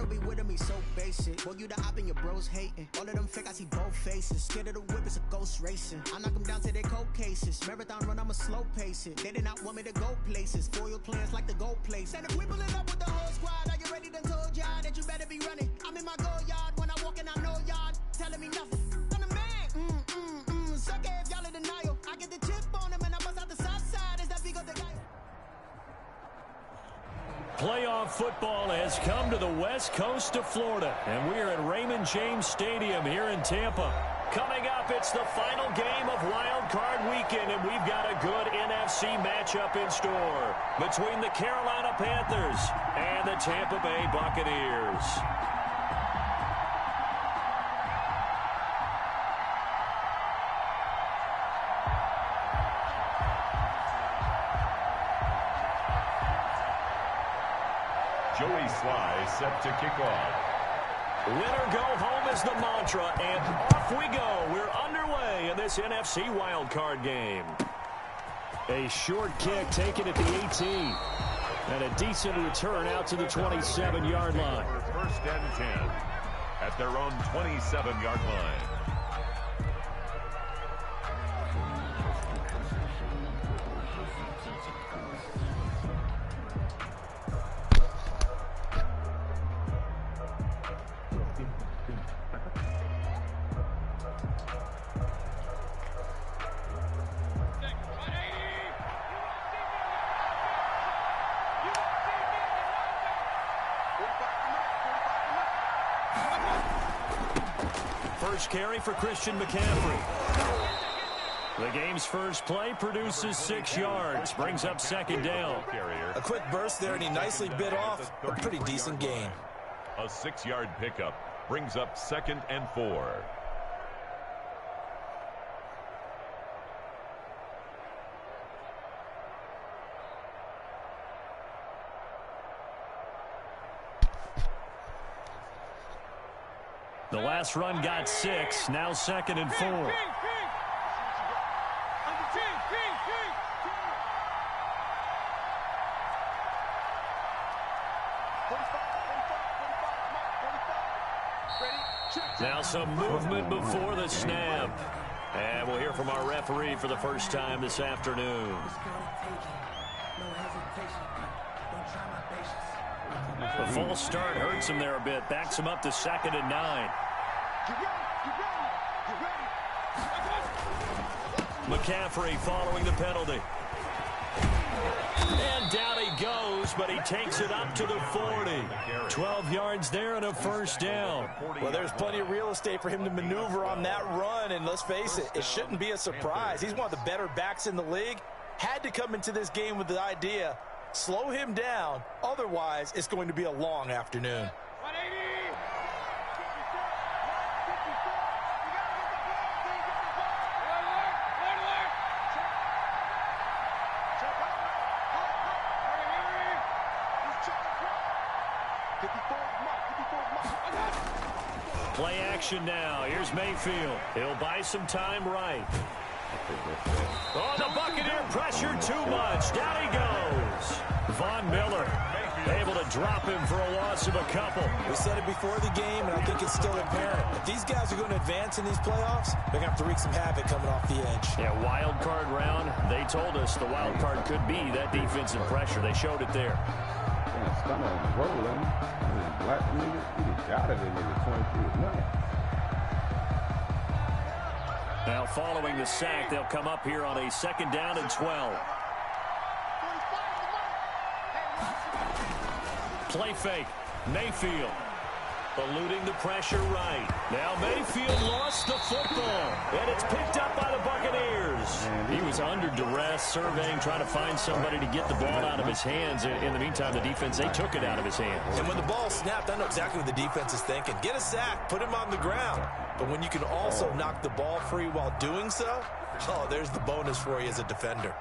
be with me so basic. Boy, you the op and your bros hating. All of them fake, I see both faces. Scared of the whip, it's a ghost racing. I knock them down to their cold cases. Marathon run, I'ma slow pace it. They did not want me to go places. Foil plans like the gold place. And if we pulling up with the whole squad, are you ready? Done told y'all that you better be running. I'm in my go yard when I walk in, I know y'all telling me nothing. I'm the man. Suck it if y'all in denial. I get the chip on him and I bust out the south side. Is that Vigo the guy? Playoff football has come to the west coast of Florida, and we are at Raymond James Stadium here in Tampa. Coming up, it's the final game of Wild Card Weekend, and we've got a good NFC matchup in store between the Carolina Panthers and the Tampa Bay Buccaneers. Joey Sly set to kick off. Winner go home is the mantra, and off we go. We're underway in this NFC wildcard game. A short kick taken at the 18. And a decent return out to the 27-yard line. First and 10 at their own 27-yard line. First carry for Christian McCaffrey. The game's first play produces 6 yards, brings up second down. A quick burst there, and he nicely bit off a pretty decent gain. A 6-yard pickup brings up second and 4. The last run got 6, now second and 4. Now some movement before the snap. And we'll hear from our referee for the first time this afternoon. The false start hurts him there a bit. Backs him up to second and 9. McCaffrey following the penalty. And down he goes, but he takes it up to the 40. 12 yards there and a first down. Well, there's plenty of real estate for him to maneuver on that run, and let's face it, it shouldn't be a surprise. He's one of the better backs in the league. Had to come into this game with the idea, slow him down, otherwise it's going to be a long afternoon. Play action now. Here's Mayfield. He'll buy some time right. Oh, the Buccaneer pressure too much. Down he goes. Von Miller able to drop him for a loss of a couple. We said it before the game, and I think it's still apparent. If these guys are going to advance in these playoffs, they're going to have to wreak some havoc coming off the edge. Yeah, wild card round. They told us the wild card could be that defensive pressure. They showed it there. Now following the sack, they'll come up here on a second down and 12. Play fake. Mayfield eluding the pressure right. Now Mayfield lost the football, and it's picked up by the Buccaneers. He was under duress, surveying, trying to find somebody to get the ball out of his hands. In the meantime, the defense, they took it out of his hands. And when the ball snapped, I know exactly what the defense is thinking. Get a sack, put him on the ground. But when you can also knock the ball free while doing so, oh, there's the bonus for you as a defender.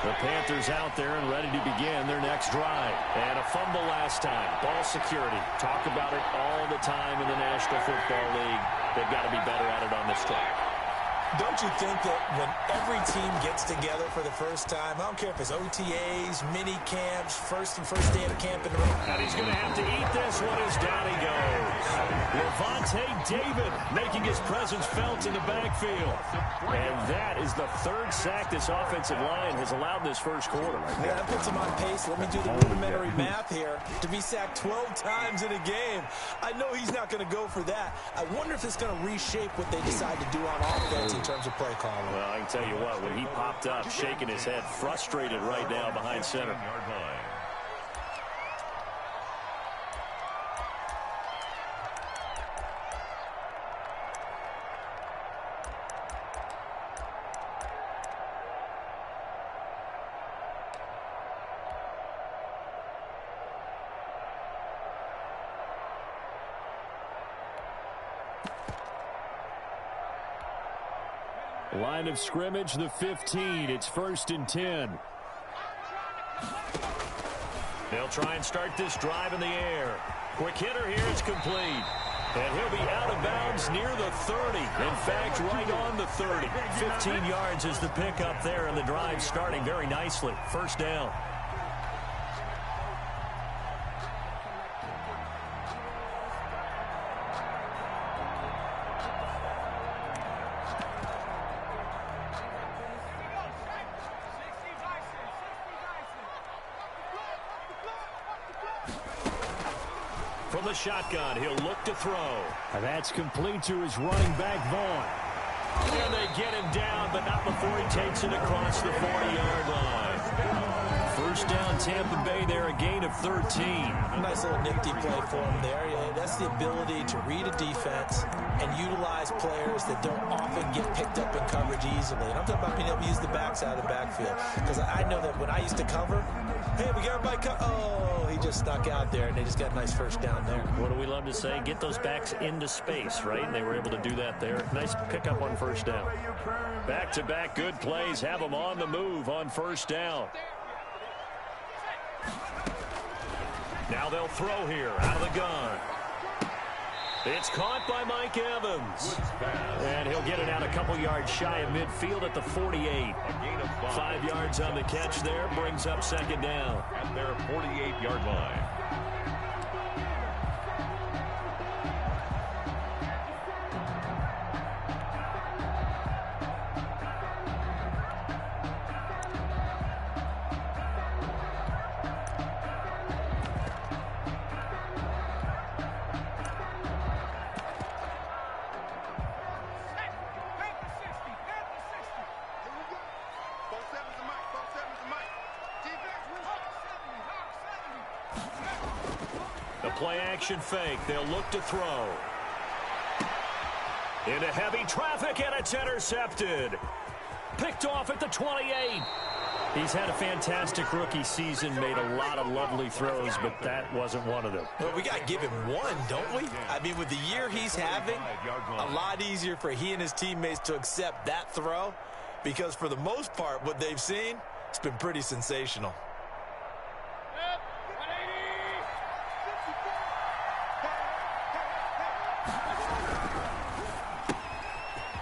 The Panthers out there and ready to begin their next drive. And a fumble last time. Ball security. Talk about it all the time in the National Football League. They've got to be better at it on this drive. Don't you think that when every team gets together for the first time, I don't care if it's OTAs, mini camps, first day of camp in the room. And he's going to have to eat this one as down he goes. Lavonte David making his presence felt in the backfield. And that is the third sack this offensive line has allowed this first quarter. Yeah, that puts him on pace. Let me do the rudimentary math here. To be sacked 12 times in a game, I know he's not going to go for that. I wonder if it's going to reshape what they decide to do on offense in terms of play calling. Well, I can tell you what, when he popped up, shaking his head, frustrated right now behind center. Line of scrimmage, the 15. It's 1st and 10. They'll try and start this drive in the air. Quick hitter here. It's complete. And he'll be out of bounds near the 30. In fact, right on the 30. 15 yards is the pickup there, and the drive starting very nicely. First down. From the shotgun, he'll look to throw. And that's complete to his running back, Vaughn. And they get him down, but not before he takes it across the 40-yard line. First down, Tampa Bay there, a gain of 13. Nice little nifty play for him there. Yeah, that's the ability to read a defense and utilize players that don't often get picked up in coverage easily. And I'm talking about being able to use the backside of the backfield. Because I know that when I used to cover, hey, we got everybody oh, he just snuck out there, and they just got a nice first down there. What do we love to say? Get those backs into space, right? And they were able to do that there. Nice pickup on first down. Back-to-back good plays. Have them on the move on first down. Now they'll throw here out of the gun. It's caught by Mike Evans. And he'll get it out a couple yards shy of midfield at the 48. 5 yards on the catch there. Brings up second down. At their 48-yard line. Play-action fake. They'll look to throw. Into heavy traffic, and it's intercepted. Picked off at the 28. He's had a fantastic rookie season, made a lot of lovely throws, but that wasn't one of them. Well, we got to give him one, don't we? I mean, with the year he's having, a lot easier for he and his teammates to accept that throw, because for the most part, what they've seen, it's been pretty sensational.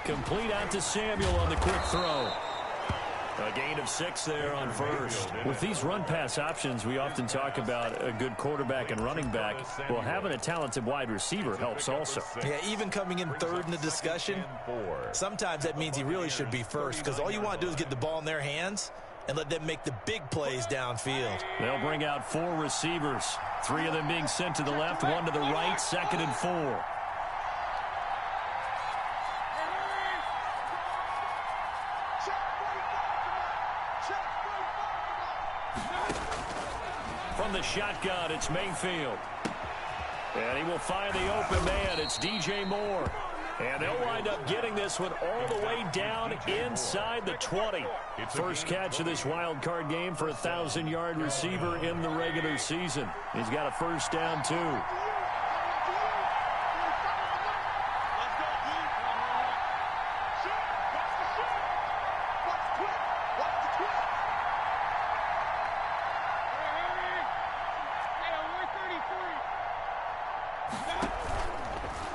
Complete out to Samuel on the quick throw. A gain of 6 there on first. With these run-pass options, we often talk about a good quarterback and running back. Well, having a talented wide receiver helps also. Yeah, even coming in third in the discussion, sometimes that means he really should be first, because all you want to do is get the ball in their hands and let them make the big plays downfield. They'll bring out 4 receivers, 3 of them being sent to the left, 1 to the right, 2nd and 4. From the shotgun, it's Mayfield. And he will find the open man. It's DJ Moore. And they'll wind up getting this one all the way down inside the 20. First catch of this wild card game for a 1,000-yard receiver in the regular season. He's got a first down, too.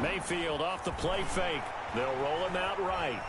Mayfield off the play fake. They'll roll him out right.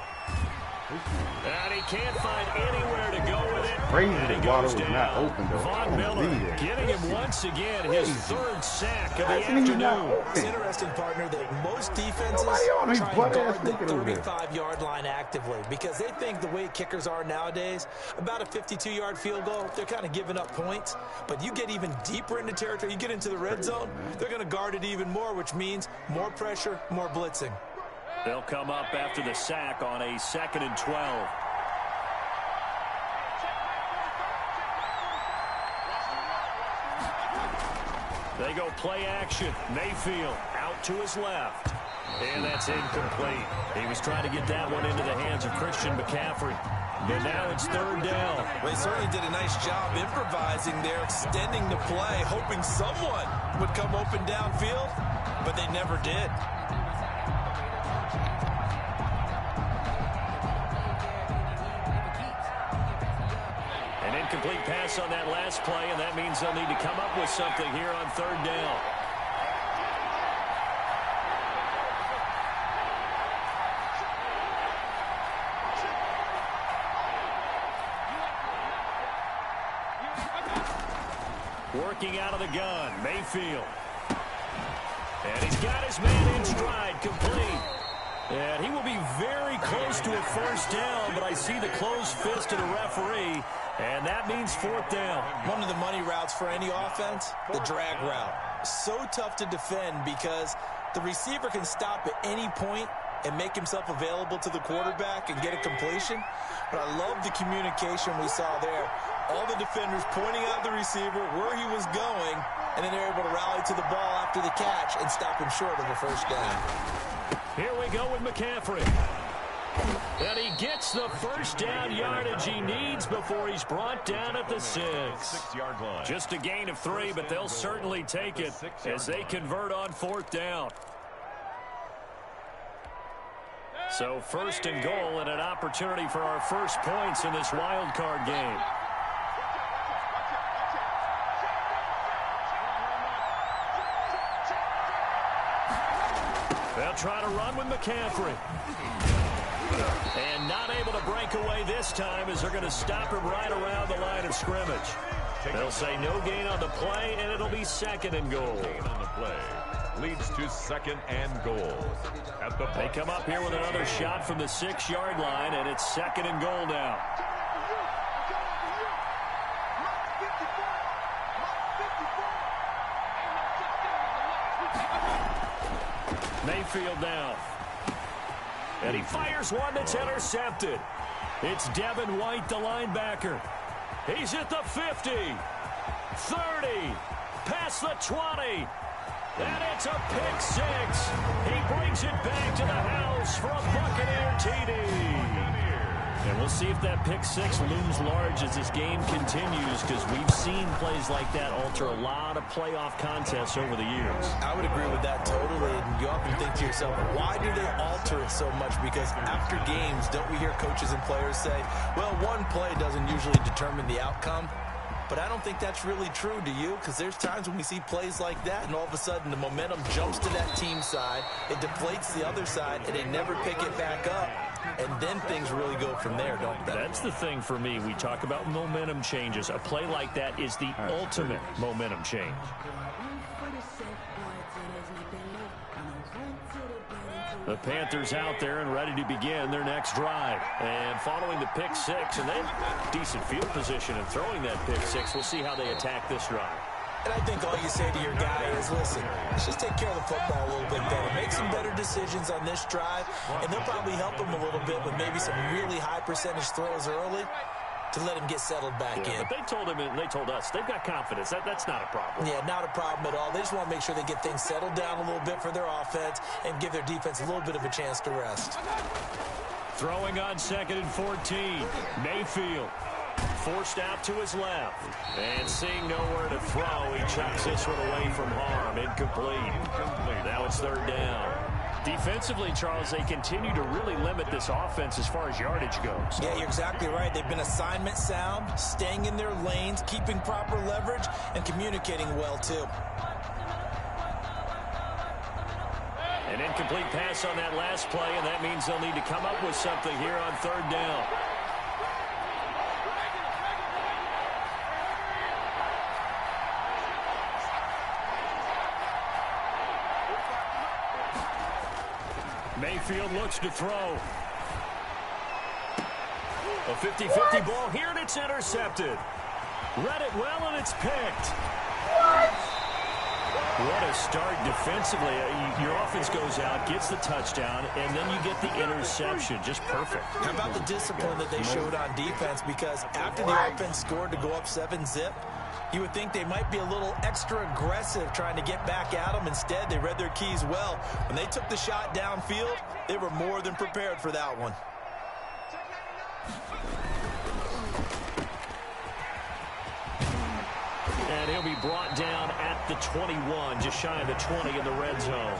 And he can't find anywhere to go with it. Crazy And the water was not open, though. Von Miller getting him once again his third sack of the afternoon. It's interesting, partner, that most defenses try and guard the 35-yard line actively because they think the way kickers are nowadays, about a 52-yard field goal, they're kind of giving up points. But you get even deeper into territory, you get into the red zone, they're going to guard it even more, which means more pressure, more blitzing. They'll come up after the sack on a 2nd and 12. They go play action. Mayfield out to his left. And that's incomplete. He was trying to get that one into the hands of Christian McCaffrey. But now it's 3rd down. Well, they certainly did a nice job improvising there, extending the play, hoping someone would come open downfield, but they never did. Incomplete pass on that last play, and that means they'll need to come up with something here on 3rd down. Working out of the gun, Mayfield. And he's got his man in stride, complete. And he will be very close to a 1st down, but I see the closed fist of the referee, and that means 4th down. One of the money routes for any offense, the drag route. So tough to defend because the receiver can stop at any point and make himself available to the quarterback and get a completion. But I love the communication we saw there. All the defenders pointing out the receiver, where he was going, and then they're able to rally to the ball after the catch and stop him short of a 1st down. Here we go with McCaffrey. And he gets the 1st down yardage he needs before he's brought down at the 6. Just a gain of 3, but they'll certainly take it as they convert on 4th down. So 1st and goal and an opportunity for our first points in this wild card game. They'll try to run with McCaffrey. And not able to break away this time as they're going to stop him right around the line of scrimmage. They'll say no gain on the play, and it'll be 2nd and goal. Gain on the play leads to 2nd and goal. They come up here with another shot from the 6-yard line, and it's 2nd and goal now. Mayfield down. And he fires one that's intercepted. It's Devin White, the linebacker. He's at the 50, 30, past the 20. And it's a pick 6. He brings it back to the house for a Buccaneer TD. And we'll see if that pick 6 looms large as this game continues, because we've seen plays like that alter a lot of playoff contests over the years. I would agree with that totally. And you often think to yourself, why do they alter it so much? Because after games, don't we hear coaches and players say, well, one play doesn't usually determine the outcome. But I don't think that's really true, do you? Because there's times when we see plays like that, and all of a sudden the momentum jumps to that team side, it deflates the other side, and they never pick it back up. And then things really go from there, don't they? That's the thing for me. We talk about momentum changes. A play like that is the ultimate momentum change. The Panthers out there and ready to begin their next drive. And following the pick 6, and they have decent field position in throwing that pick 6. We'll see how they attack this drive. And I think all you say to your guy is, listen, let's just take care of the football a little bit better. Make some better decisions on this drive, and they'll probably help him a little bit with maybe some really high percentage throws early to let him get settled back in. But they told him, and they told us, they've got confidence. That's not a problem. Yeah, not a problem at all. They just want to make sure they get things settled down a little bit for their offense and give their defense a little bit of a chance to rest. Throwing on 2nd and 14. Mayfield forced out to his left. And seeing nowhere to throw, he chucks this one away from harm. Incomplete. Now it's 3rd down. Defensively, Charles, they continue to really limit this offense as far as yardage goes. Yeah, you're exactly right. They've been assignment sound, staying in their lanes, keeping proper leverage, and communicating well, too. An incomplete pass on that last play, and that means they'll need to come up with something here on third down. Mayfield looks to throw. A 50-50 ball here, and it's intercepted. Read it well, and it's picked. What a start defensively. Your offense goes out, gets the touchdown, and then you get the interception. Just perfect. How about the discipline that they showed on defense? Because after the offense scored to go up 7-zip, you would think they might be a little extra aggressive trying to get back at them. Instead, they read their keys well. When they took the shot downfield, they were more than prepared for that one. And he'll be brought down at the 21, just shy of the 20 in the red zone.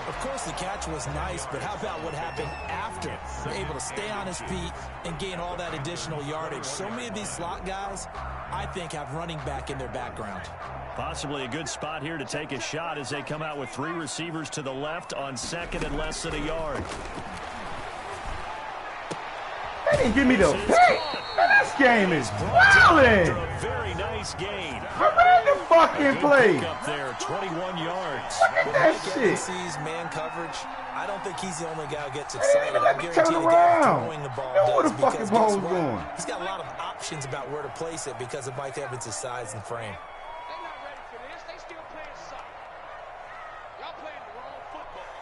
Of course, the catch was nice, but how about what happened after? Able to stay on his feet and gain all that additional yardage. So many of these slot guys, I think, have running back in their background. Possibly a good spot here to take a shot as they come out with 3 receivers to the left on second and less than a yard. They didn't give me the pick. Man, this game is wildin'. A very nice gain. Remain the fucking play. Up there, 21 yards. Look at that shit. Sees man coverage. I don't think he's the only guy who gets excited. Hey, I let me guarantee turn the guy around. throwing the ball Know where does, the fucking because ball guess was what? going. He's got a lot of options about where to place it because of Mike Evans' size and frame. They're not ready for this. They still playing soccer. Y'all playing the wrong football.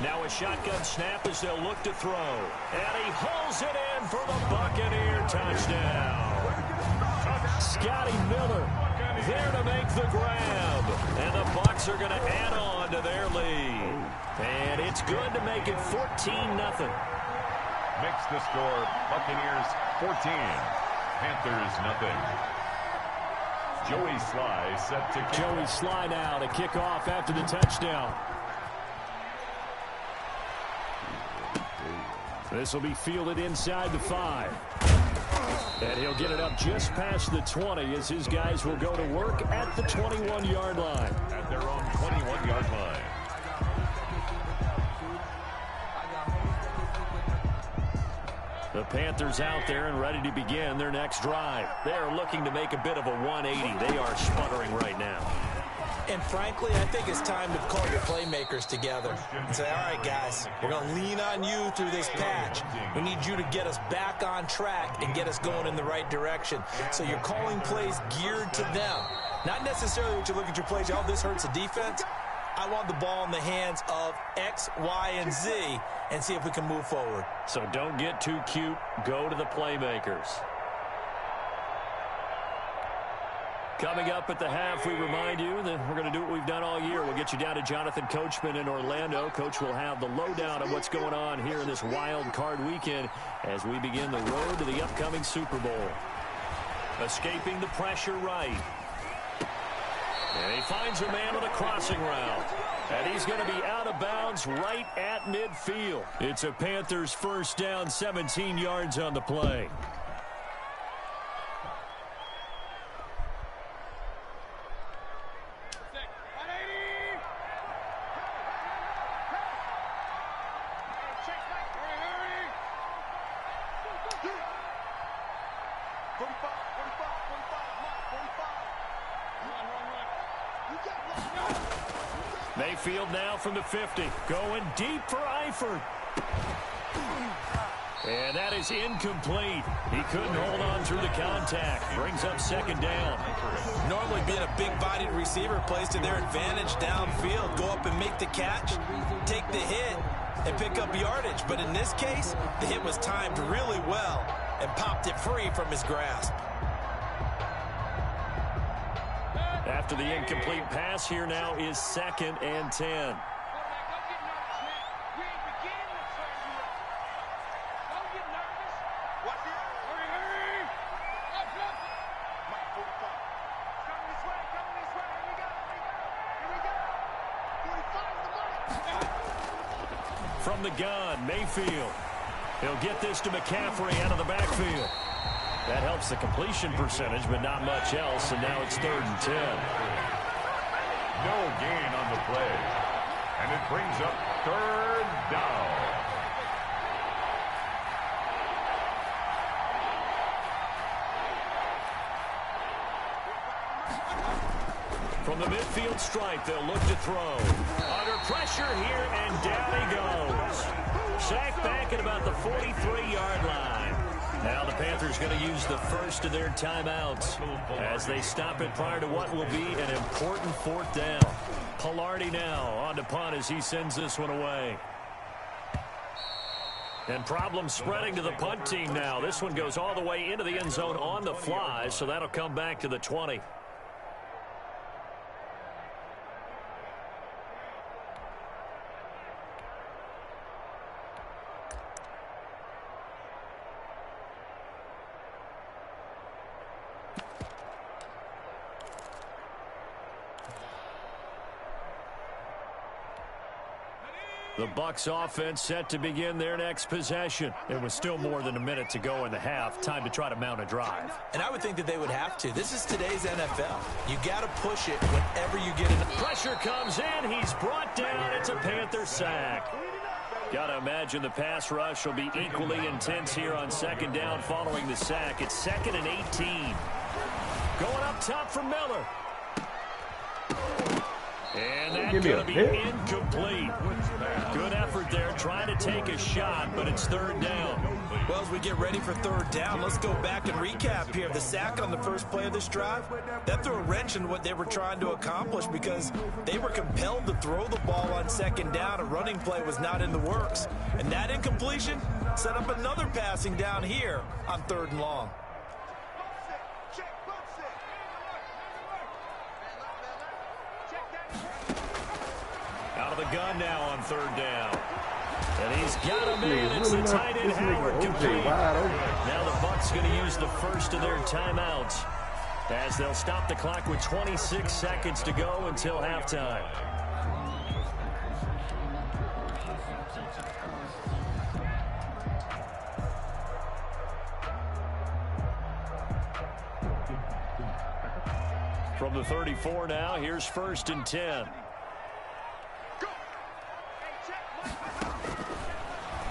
49. Now a shotgun snap as they'll look to throw. And he hauls it in for the Buccaneer touchdown. Scotty Miller there to make the grab. And the Bucs are going to add on to their lead. And it's good to make it 14-0. Makes the score Buccaneers 14, Panthers nothing. Joey Sly set to kick. Joey Sly now to kick off after the touchdown. This will be fielded inside the 5. And he'll get it up just past the 20 as his guys will go to work at the 21-yard line. At their own 21-yard line. The Panthers out there and ready to begin their next drive. They are looking to make a bit of a 180. They are sputtering right now. And frankly, I think it's time to call your playmakers together and say, all right, guys, we're going to lean on you through this patch. We need you to get us back on track and get us going in the right direction. So you're calling plays geared to them. Not necessarily what you look at your plays, oh, this hurts the defense. I want the ball in the hands of X, Y, and Z and see if we can move forward. So don't get too cute. Go to the playmakers. Coming up at the half, we remind you that we're going to do what we've done all year. We'll get you down to Jonathan Coachman in Orlando. Coach will have the lowdown of what's going on here in this wild card weekend as we begin the road to the upcoming Super Bowl. Escaping the pressure right. And he finds a man on a crossing route. And he's going to be out of bounds right at midfield. It's a Panthers first down, 17 yards on the play. Mayfield now from the 50, going deep for Eifert. And that is incomplete. He couldn't hold on through the contact. Brings up second down. Normally being a big-bodied receiver plays to their advantage downfield. Go up and make the catch, take the hit, and pick up yardage. But in this case, the hit was timed really well and popped it free from his grasp. After the incomplete pass, here now is 2nd and 10. From the gun, Mayfield. He'll get this to McCaffrey out of the backfield. That helps the completion percentage, but not much else, and now it's 3rd and 10. No gain on the play. And it brings up third down. From the midfield stripe, they'll look to throw. Under pressure here, and down he goes. Sacked back at about the 43-yard line. Now the Panthers going to use the first of their timeouts as they stop it prior to what will be an important fourth down. Palardy now on to punt as he sends this one away. And problems spreading to the punt team now. This one goes all the way into the end zone on the fly, so that'll come back to the 20. The Bucs offense set to begin their next possession. There was still more than a minute to go in the half. Time to try to mount a drive. And I would think that they would have to. This is today's NFL. You got to push it whenever you get in. Pressure comes in. He's brought down. It's a Panther sack. Got to imagine the pass rush will be equally intense here on second down following the sack. It's 2nd and 18. Going up top for Miller. And that's going to be incomplete. Good effort there, trying to take a shot, but it's third down. Well, as we get ready for third down, let's go back and recap here. The sack on the first play of this drive, that threw a wrench in what they were trying to accomplish because they were compelled to throw the ball on second down. A running play was not in the works. And that incompletion set up another passing down here on 3rd and long. Out of the gun now on 3rd down. And he's got a man. It's the tight end Howard complete. Now the Bucs going to use the first of their timeouts as they'll stop the clock with 26 seconds to go until halftime. From the 34 now, here's 1st and 10.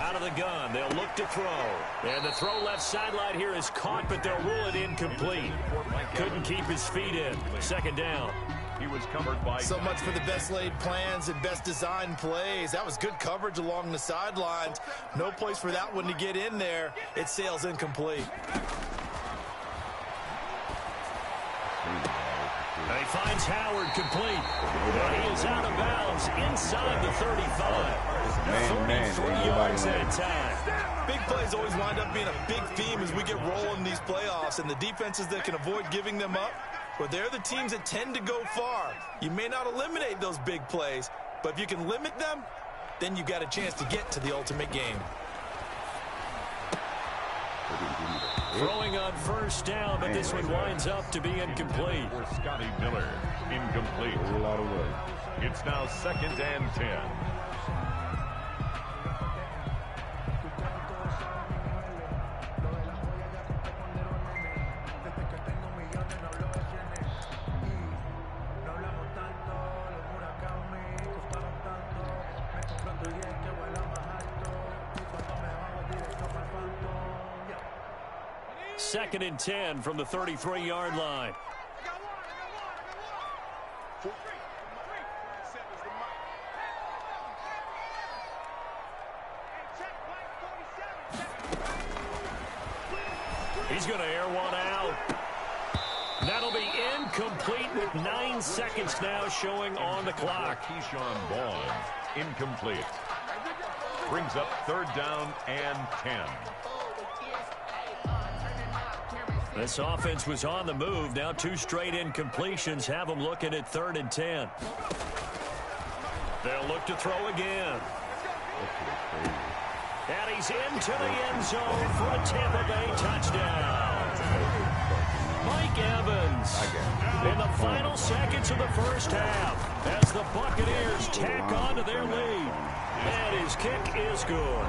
Out of the gun, they'll look to throw. And the throw left sideline here is caught, but they'll rule it incomplete. Couldn't keep his feet in. 2nd down. He was covered by... So much for the best laid plans and best designed plays. That was good coverage along the sidelines. No place for that one to get in there. It sails incomplete. And he finds Howard complete. And he is out of bounds inside the 35. 33 yards that time. Big plays always wind up being a big theme as we get rolling in these playoffs. And the defenses that can avoid giving them up, well, they're the teams that tend to go far. You may not eliminate those big plays, but if you can limit them, then you've got a chance to get to the ultimate game. Throwing on 1st down, but this one winds up to be incomplete. For Scotty Miller, incomplete. It's now 2nd and 10. Second and 10 from the 33-yard line. He's going to air one out. That'll be incomplete with 9 seconds now showing on the clock. Keyshawn Vaughn, incomplete. Brings up 3rd down and 10. This offense was on the move. Now 2 straight incompletions have them looking at 3rd and 10. They'll look to throw again. And he's into the end zone for a Tampa Bay touchdown. Mike Evans in the final seconds of the 1st half as the Buccaneers tack on to their lead. And his kick is good.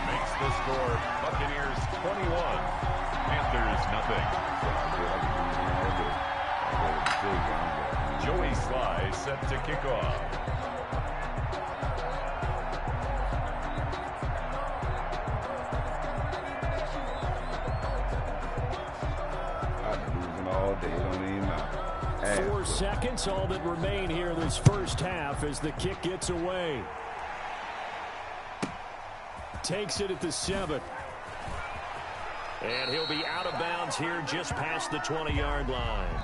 Makes the score Buccaneers 21. Panthers nothing. Joey Slye play set to kick off. All day, don't even matter. 4 seconds, all that remain here this first half as the kick gets away. Takes it at the 7. And he'll be out of bounds here just past the 20-yard line.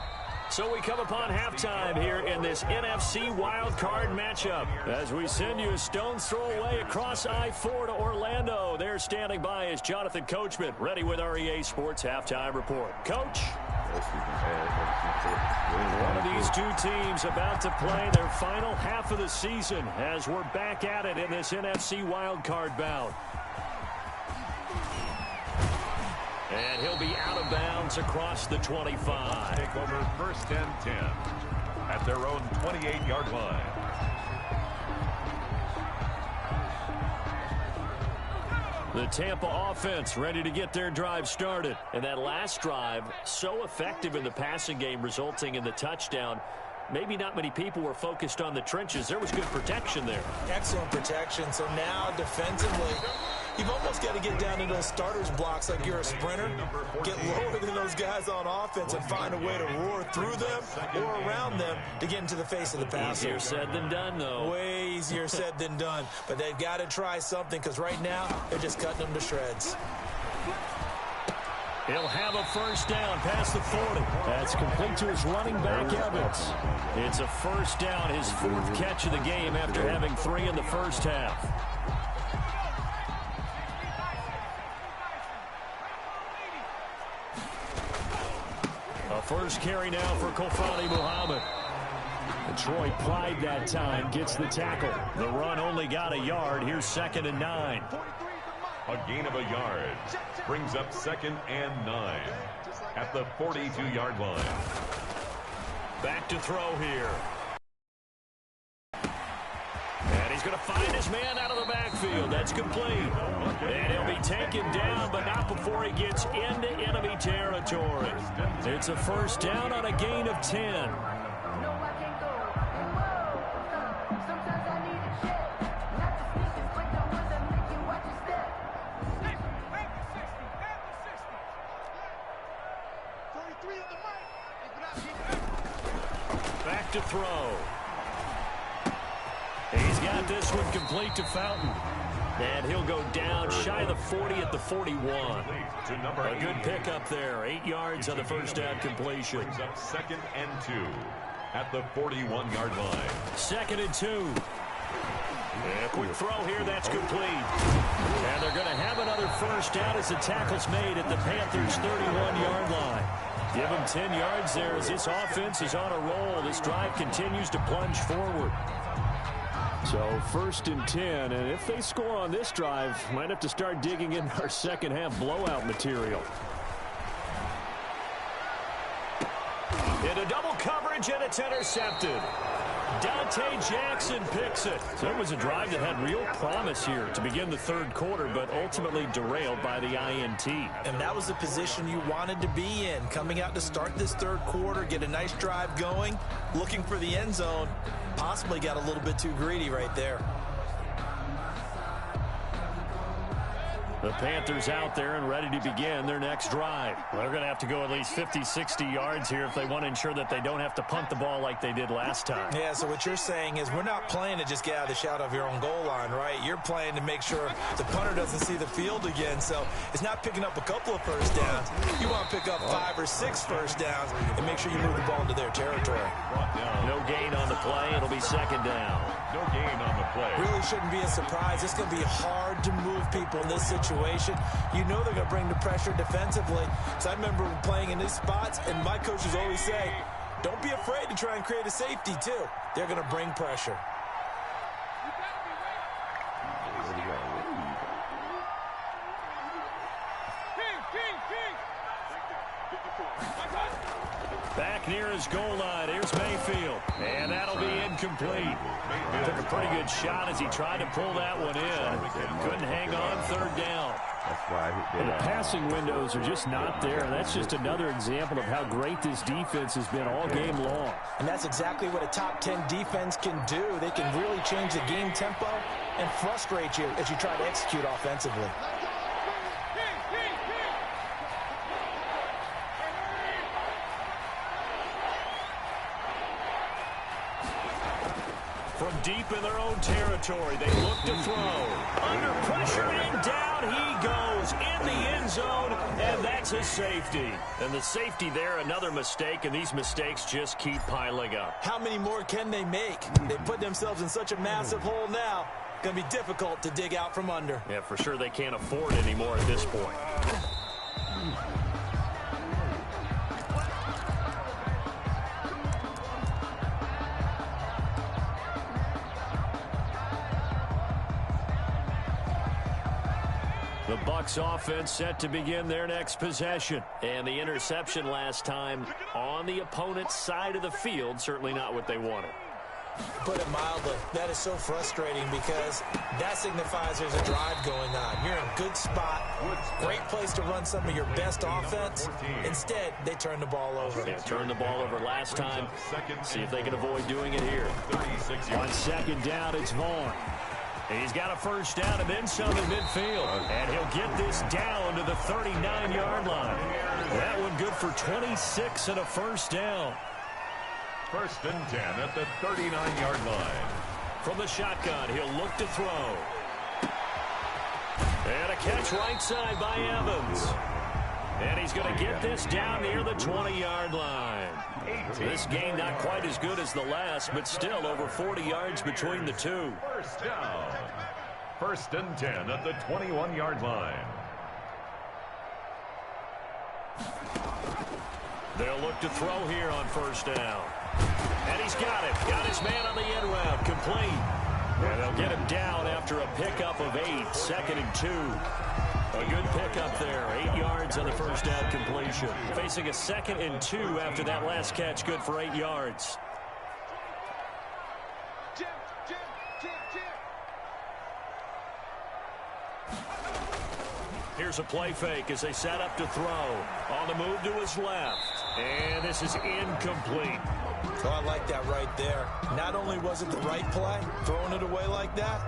So we come upon halftime here in this NFC wildcard matchup. As we send you a stone's throw away across I-4 to Orlando. There standing by is Jonathan Coachman, ready with our EA Sports Halftime Report. Coach? One of these two teams about to play their final half of the season as we're back at it in this NFC wildcard bout. And he'll be out of bounds across the 25. Take over first and 10 at their own 28-yard line. The Tampa offense ready to get their drive started. And that last drive, so effective in the passing game, resulting in the touchdown. Maybe not many people were focused on the trenches. There was good protection there. Excellent protection. So now defensively, you've almost got to get down to those starters blocks like you're a sprinter. Get lower than those guys on offense and find a way to roar through them or around them to get into the face of the passer. Easier said than done, though. Way easier said than done. But they've got to try something because right now they're just cutting them to shreds. He'll have a first down past the 40. That's complete to his running back, Evans. It's a first down, his 4th catch of the game after having 3 in the first half. A first carry now for Kofani Muhammad. Troy Pride that time gets the tackle. The run only got a yard. Here's 2nd and 9. A gain of a yard brings up 2nd and 9 at the 42-yard line. Back to throw here. And he's going to find his man out of the backfield. That's complete. And he'll be taken down, but not before he gets into enemy territory. It's a first down on a gain of 10. Back to throw. He's got this one complete to Fountain. And he'll go down shy of the 40 at the 41. A good pickup there. 8 yards on the first down completion. Brings up 2nd and 2 at the 41-yard line. 2nd and 2. A quick throw here. That's complete. And they're going to have another first down as the tackle's made at the Panthers' 31-yard line. Give them 10 yards there as this offense is on a roll. This drive continues to plunge forward. So 1st and 10, and if they score on this drive, might have to start digging in our second half blowout material. Into double coverage, and it's intercepted. Dante Jackson picks it. So it was a drive that had real promise here to begin the 3rd quarter, but ultimately derailed by the INT. And that was the position you wanted to be in. Coming out to start this 3rd quarter, get a nice drive going, looking for the end zone. Possibly got a little bit too greedy right there. The Panthers out there and ready to begin their next drive. They're going to have to go at least 50, 60 yards here if they want to ensure that they don't have to punt the ball like they did last time. Yeah, so what you're saying is we're not playing to just get out of the shadow of your own goal line, right? You're playing to make sure the punter doesn't see the field again. So it's not picking up a couple of first downs. You want to pick up 5 or 6 first downs and make sure you move the ball into their territory. No gain on the play. It'll be 2nd down. No gain on the play. Really shouldn't be a surprise. It's going to be hard to move people in this situation. You know they're going to bring the pressure defensively. So I remember playing in these spots, and my coaches always say, don't be afraid to try and create a safety, too. They're going to bring pressure. Back near his goal line. Here's Mayfield. And that'll be incomplete. Took a pretty good shot as he tried to pull that one in. Couldn't hang on 3rd down. That's why I hit And the that. passing windows are just not there. That's just another example of how great this defense has been all game long. And that's exactly what a top 10 defense can do. They can really change the game tempo and frustrate you as you try to execute offensively. From deep in their own territory, they look to throw. Under pressure and down he goes in the end zone, and that's a safety. And the safety there, another mistake, and these mistakes just keep piling up. How many more can they make? They put themselves in such a massive hole now. Going to be difficult to dig out from under. Yeah, for sure they can't afford anymore at this point. The Bucs offense set to begin their next possession. And the interception last time on the opponent's side of the field, certainly not what they wanted. Put it mildly, that is so frustrating because that signifies there's a drive going on. You're in a good spot, great place to run some of your best offense. Instead, they turn the ball over. They turned the ball over last time. See if they can avoid doing it here. On second down, it's Vaughn. He's got a first down and then some in midfield. And he'll get this down to the 39-yard line. That one good for 26 and a first down. First and 10 at the 39-yard line. From the shotgun, he'll look to throw. And a catch right side by Evans. And he's going to get this down near the 20-yard line. This game not quite as good as the last, but still over 40 yards between the two. First down. First and 10 at the 21-yard line. They'll look to throw here on first down. And he's got it. Got his man on the end route. Complete. And they'll get him down after a pickup of 8. Second and 2. A good pickup there. 8 yards on the first down completion. Facing a second and 2 after that last catch. Good for 8 yards. Here's a play fake as they set up to throw. On the move to his left. And this is incomplete. Oh, I like that right there. Not only was it the right play, throwing it away like that,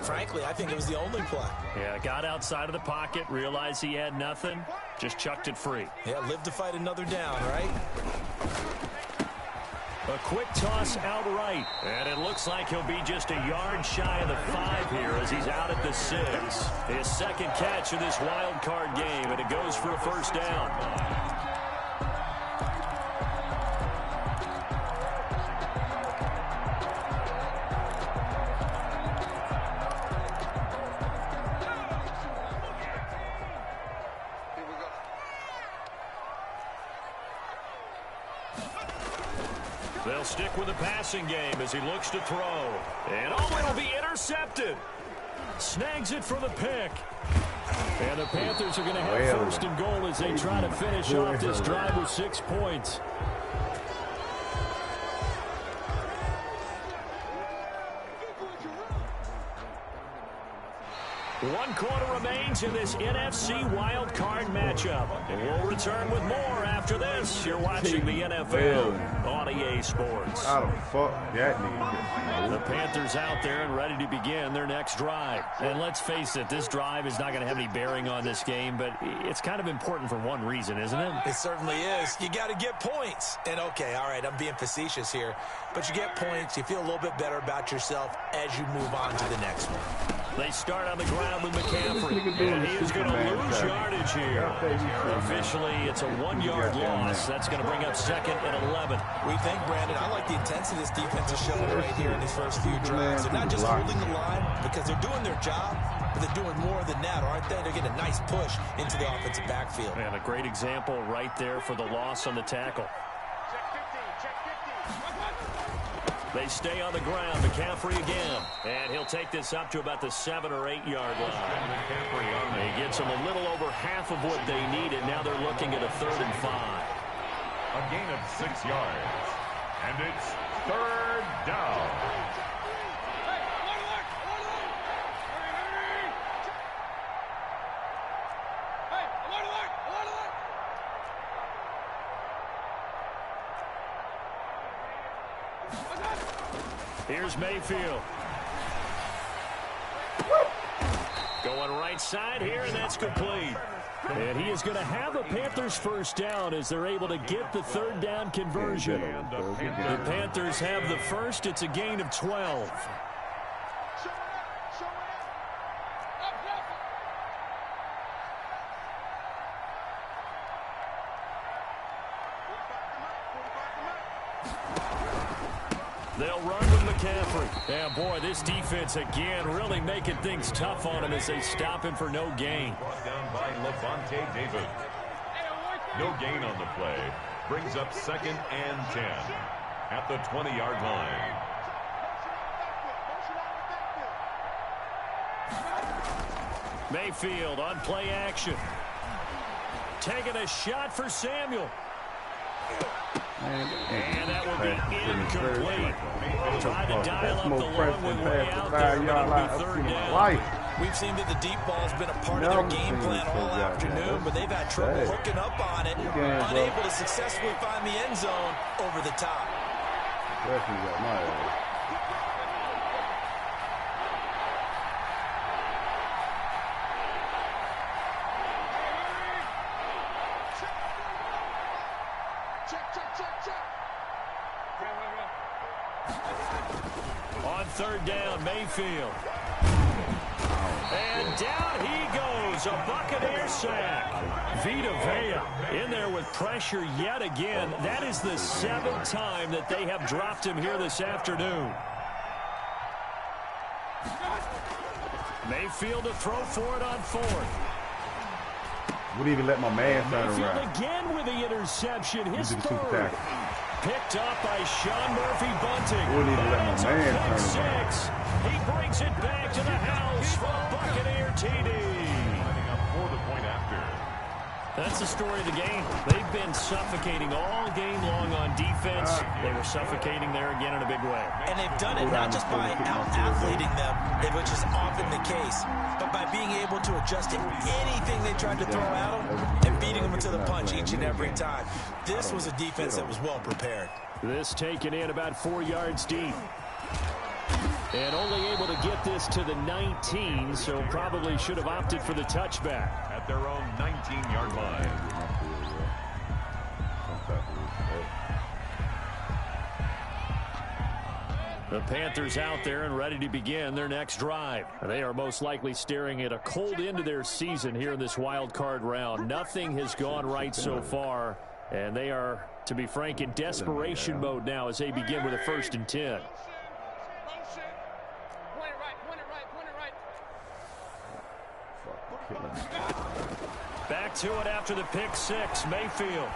frankly, I think it was the only play. Yeah, got outside of the pocket, realized he had nothing, just chucked it free. Yeah, live to fight another down, right? A quick toss out right, and it looks like he'll be just a yard shy of the 5 here as he's out at the 6. His second catch of this wild card game, and it goes for a first down. They'll stick with the passing game as he looks to throw. And oh, it'll be intercepted. Snags it for the pick. And the Panthers are going to have first and goal as they try to finish off this drive with 6 points. One quarter remains in this NFC wild card matchup. And we'll return with more after this. You're watching the NFL on EA Sports. How the fuck that nigga? The Panthers out there and ready to begin their next drive. And let's face it, this drive is not going to have any bearing on this game, but it's kind of important for one reason, isn't it? It certainly is. You got to get points. And okay, all right, I'm being facetious here, but you get points, you feel a little bit better about yourself as you move on to the next one. They start on the ground with McCaffrey, and he is going to lose yardage here. Officially, it's a 1-yard loss. That's going to bring up second and 11. We think, Brandon, I like the intensity this defense is showing right here in these first few drives. They're not just holding the line because they're doing their job, but they're doing more than that, aren't they? They're getting a nice push into the offensive backfield. And a great example right there for the loss on the tackle. They stay on the ground. McCaffrey again. And he'll take this up to about the 7 or 8 yard line. He gets them a little over half of what they needed. Now they're looking at a 3rd and 5. A gain of 6 yards. And it's 3rd down. Here's Mayfield. Going right side here, and that's complete. And he is going to have a Panthers first down as they're able to get the third down conversion. The Panthers have the first. It's a gain of 12. They'll run with McCaffrey. Yeah, boy, this defense again really making things tough on him as they stop him for no gain. Brought down by Levante David. No gain on the play. Brings up 2nd and 10 at the 20-yard line. Mayfield on play action. Taking a shot for Samuel. And that will be incomplete. Try to dial up the long way out there, but it'll be third down. We've seen that the deep ball's been a part of their game plan all afternoon, but they've had trouble hooking up on it, unable to successfully find the end zone over the top. On third down, Mayfield. And down he goes, a Buccaneer sack. Vita Vea in there with pressure yet again. That is the 7th time that they have dropped him here this afternoon. Mayfield to throw for it on 4th. Wouldn't even let my man turn Mayfield around. again with the interception, his He did the super 3rd. tackle. Picked up by Sean Murphy-Bunting. Wouldn't even let my That's a man pick turn around. 6. He brings it back to the house for a Buccaneer TD. Lining up for the point after. That's the story of the game. They've been suffocating all game long on defense. They were suffocating there again in a big way. And they've done it not just by out-athleting them, which is often the case, but by being able to adjust to anything they tried to throw at them and beating them into the punch each and every time. This was a defense that was well prepared. This taken in about 4 yards deep. And only able to get this to the 19, so probably should have opted for the touchback. At their own 19-yard line. The Panthers out there and ready to begin their next drive. They are most likely staring at a cold end of their season here in this wild card round. Nothing has gone right so far, and they are, to be frank, in desperation mode now as they begin with a 1st and 10. Back to it after the pick 6, Mayfield.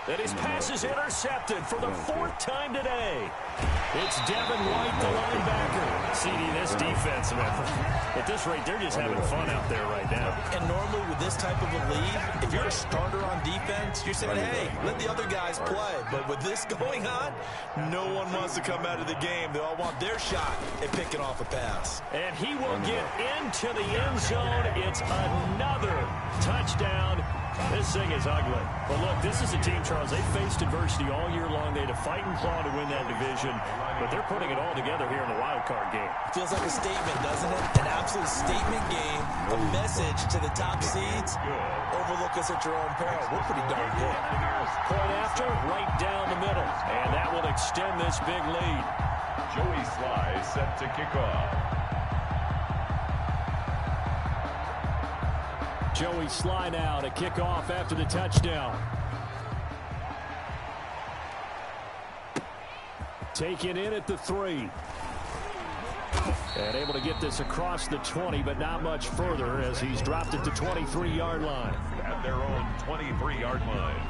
And his pass is intercepted for the 4th time today. It's Devin White, the linebacker. CD, this defense, at this rate, they're just having fun out there right now. And normally with this type of a lead, if you're a starter on defense, you're saying, hey, let the other guys play. But with this going on, no one wants to come out of the game. They all want their shot at picking off a pass. And he will get into the end zone. It's another touchdown. This thing is ugly. But look, this is a team, Charles, they faced adversity all year long. They had to fight and claw to win that division, but they're putting it all together here in the wild card game. Feels like a statement, doesn't it? An absolute statement game, a message to the top seeds. Overlook us at your own peril. We're pretty darn good. Point after, right down the middle, and that will extend this big lead. Joey Sly set to kick off. Joey Sly now to kick off after the touchdown. Taken in at the 3. And able to get this across the 20, but not much further as he's dropped it to 23-yard line. At their own 23-yard line.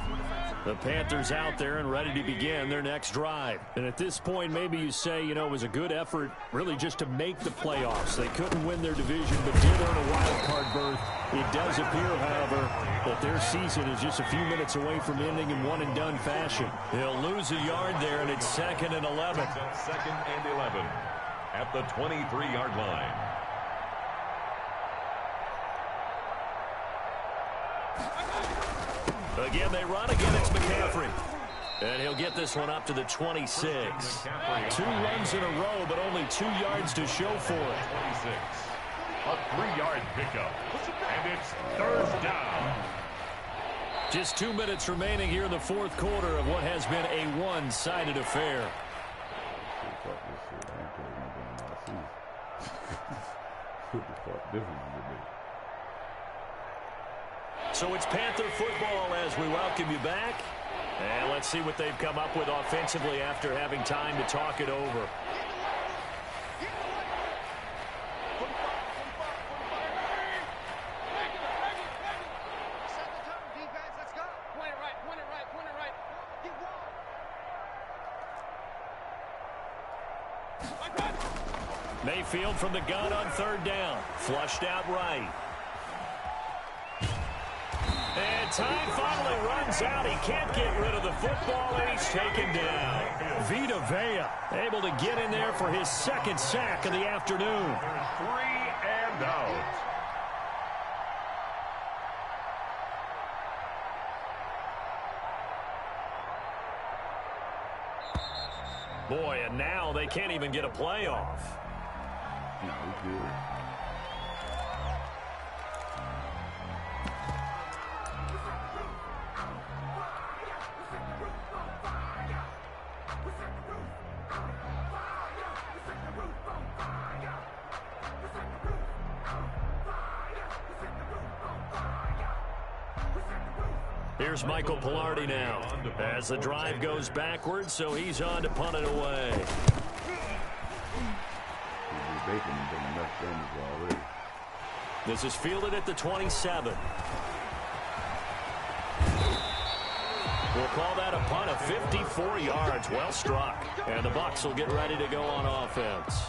The Panthers out there and ready to begin their next drive. And at this point, maybe you say, you know, it was a good effort really just to make the playoffs. They couldn't win their division, but did earn a wild card berth. It does appear, however, that their season is just a few minutes away from ending in one-and-done fashion. They'll lose a yard there, and it's 2nd and 11. 2nd and 11 at the 23-yard line. Again, they run. Again, it's McCaffrey. And he'll get this one up to the 26. 2 runs in a row, but only 2 yards to show for it. 26. A 3-yard pickup. And it's third down. Just 2 minutes remaining here in the fourth quarter of what has been a one-sided affair. So it's Panther football as we welcome you back. And let's see what they've come up with offensively after having time to talk it over. Mayfield from the gun on third down. Flushed out right. And time finally runs out. He can't get rid of the football, and he's taken down. Vita Vea able to get in there for his second sack of the afternoon. 3 and out. Boy, and now they can't even get a playoff. No, he's good. Here's Michael Palardy now as the drive goes backwards, so he's on to punt it away. This is fielded at the 27. We'll call that a punt of 54 yards. Well struck. And the Bucs will get ready to go on offense.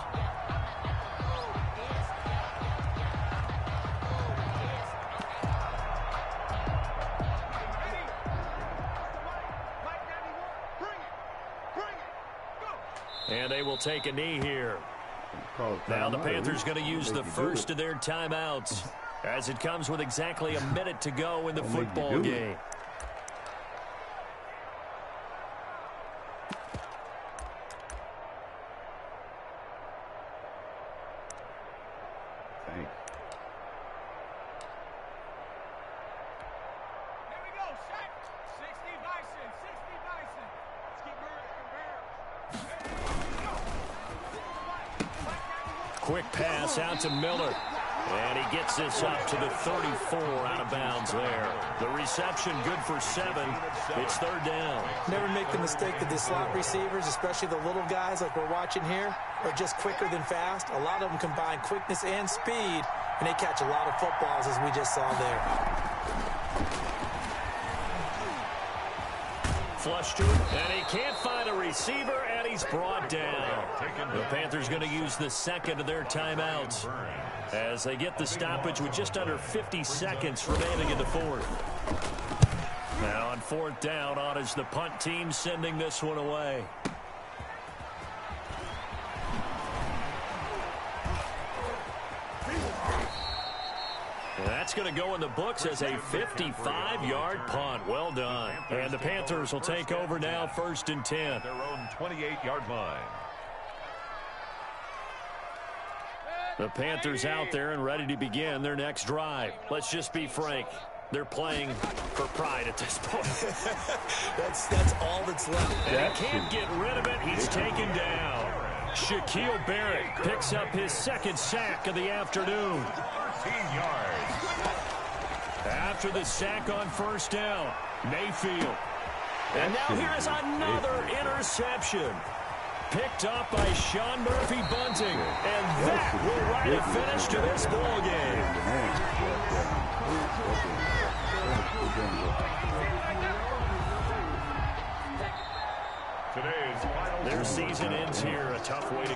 And they will take a knee here. Now the Panthers going to use the first of their timeouts as it comes with exactly a minute to go in the football game. Quick pass out to Miller. And he gets this up to the 34 out of bounds there. The reception good for 7. It's third down. Never make the mistake that the slot receivers, especially the little guys like we're watching here, are just quicker than fast. A lot of them combine quickness and speed, and they catch a lot of footballs as we just saw there. Flush to it, and he can't find a receiver, and he's brought down. The Panthers going to use the second of their timeouts as they get the stoppage with just under 50 seconds remaining in the fourth. Now on fourth down, on is the punt team sending this one away. That's going to go in the books as a 55-yard punt. Well done. And the Panthers will take over now, 1st and 10. Their own 28-yard line. The Panthers out there and ready to begin their next drive. Let's just be frank. They're playing for pride at this point. that's all that's left. And he can't get rid of it. He's taken down. Shaquille Barrett picks up his second sack of the afternoon. 13 yards. After the sack on first down, Mayfield. And now here is another interception. Picked up by Sean Murphy Bunting. And that will write a finish to this ball game. Their season ends here. A tough way to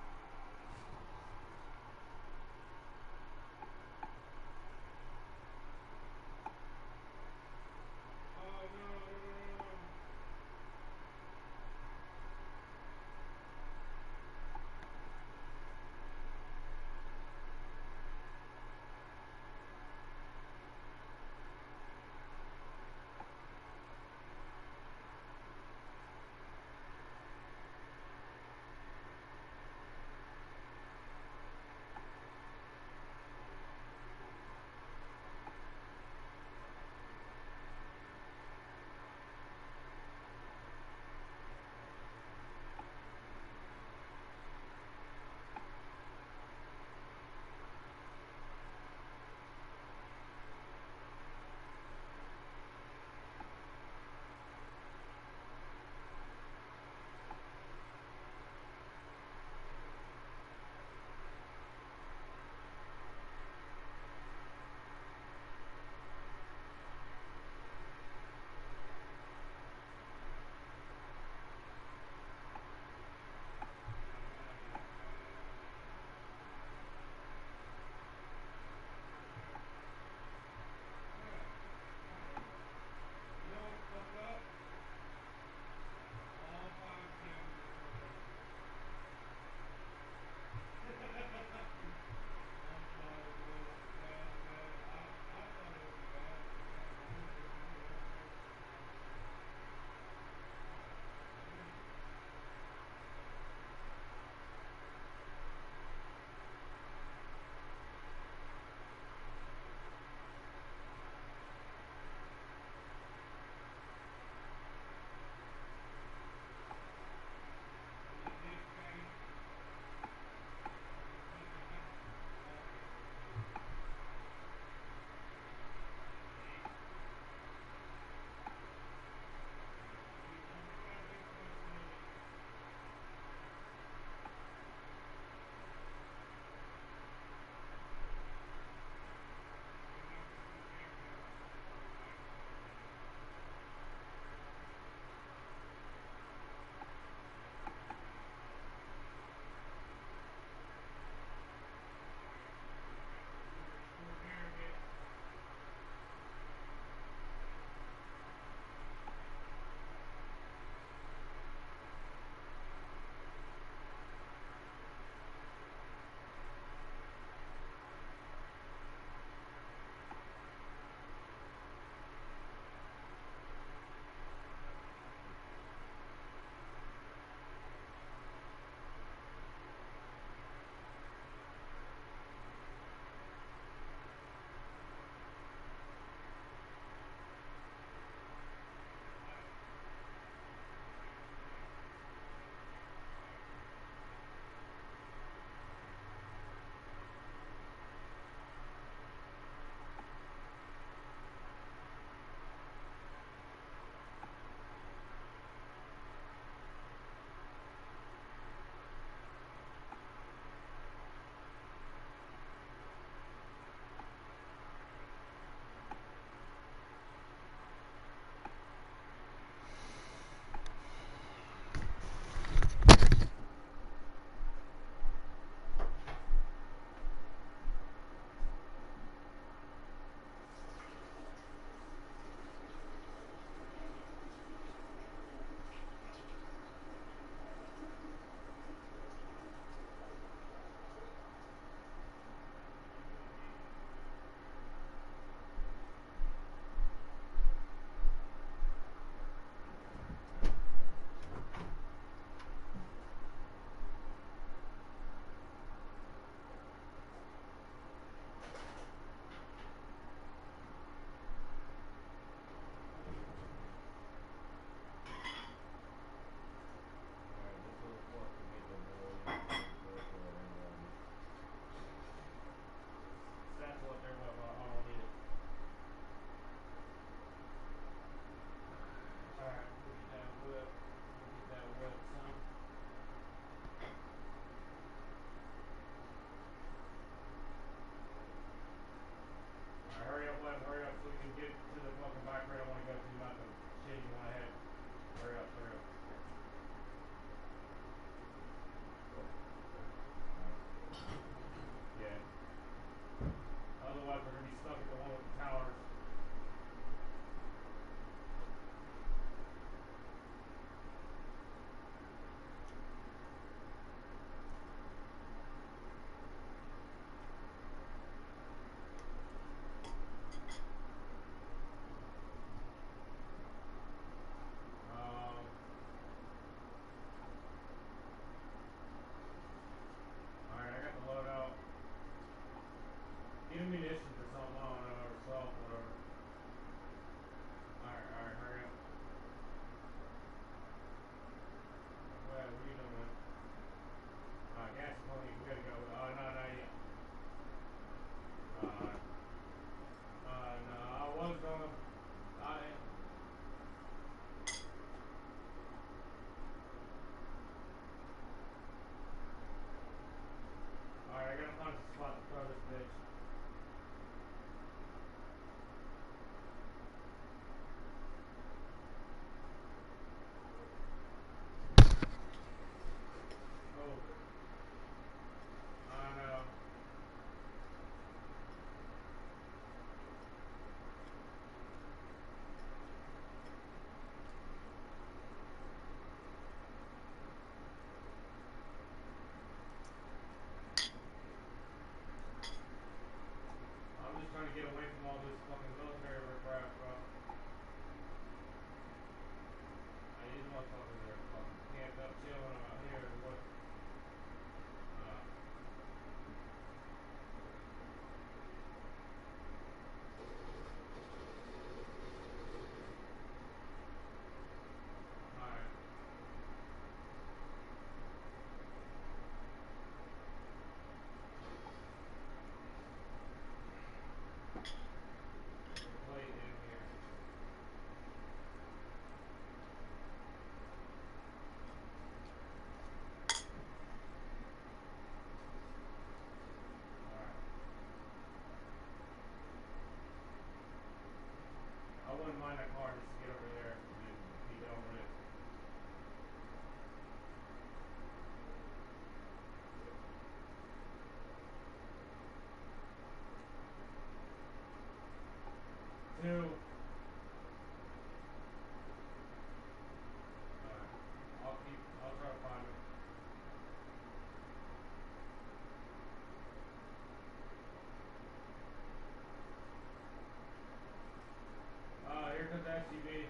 TV.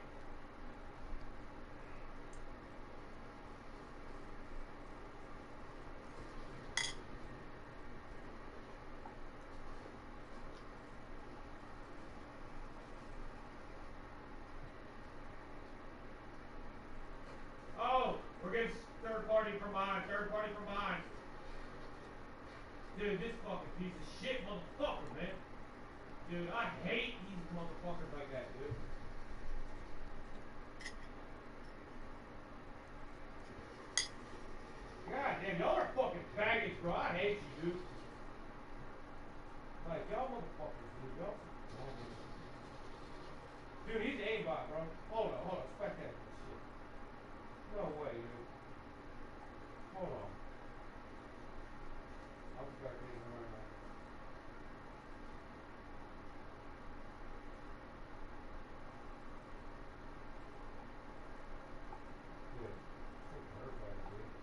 Oh, we're getting third party for mine. Third party for mine. Dude, this fucking piece of shit motherfucker, man. Dude, I hate these motherfuckers like that, dude. God damn, y'all are fucking faggots, bro. I hate you, dude. Like, y'all motherfuckers, dude. Y'all. Dude, he's aimbot, bro. Hold on. Spectate this shit. No way, dude. Hold on. I'm spectating right now. Dude, freaking hurt by it, dude.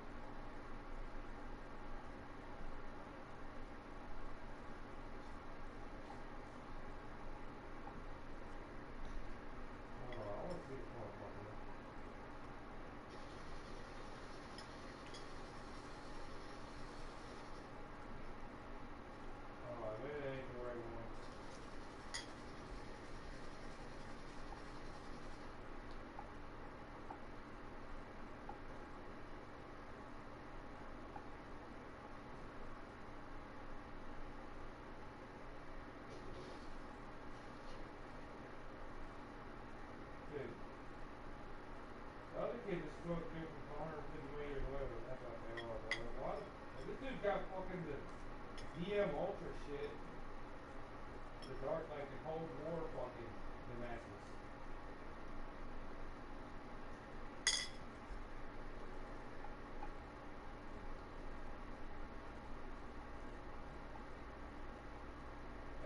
I want to see this motherfucker. Maybe that ain't the right one. Dude. The other kid just threw a dude from 150 meters away, but that's what they are, bro. Why? This dude got fucking the DM Ultra shit. The dark, like the Cold War fucking Damascus.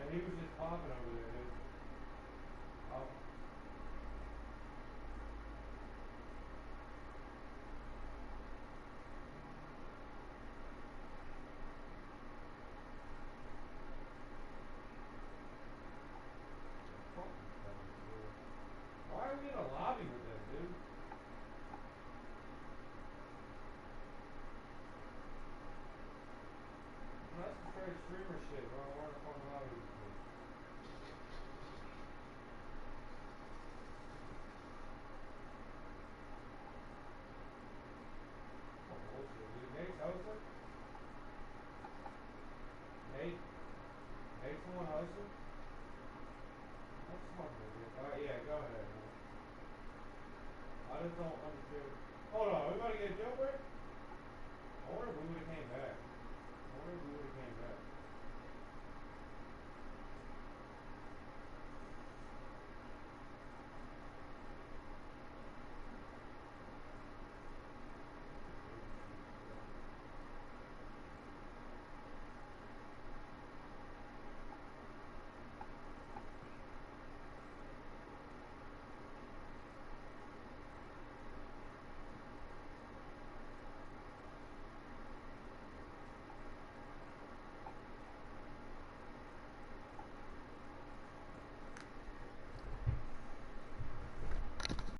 And he was just popping over there, dude. Oh. Why are we in a lobby with them, dude? That's some straight streamer shit, bro. Why the fuck lobby with this? Oh, bullshit, dude. Nate's hosting? Nate? Nate's the one hosting? That's smart, dude. Alright, yeah, go ahead, man. I just don't understand. Hold on, we about to get a jailbreak? I wonder if we would have came back. I wonder if we would have came back.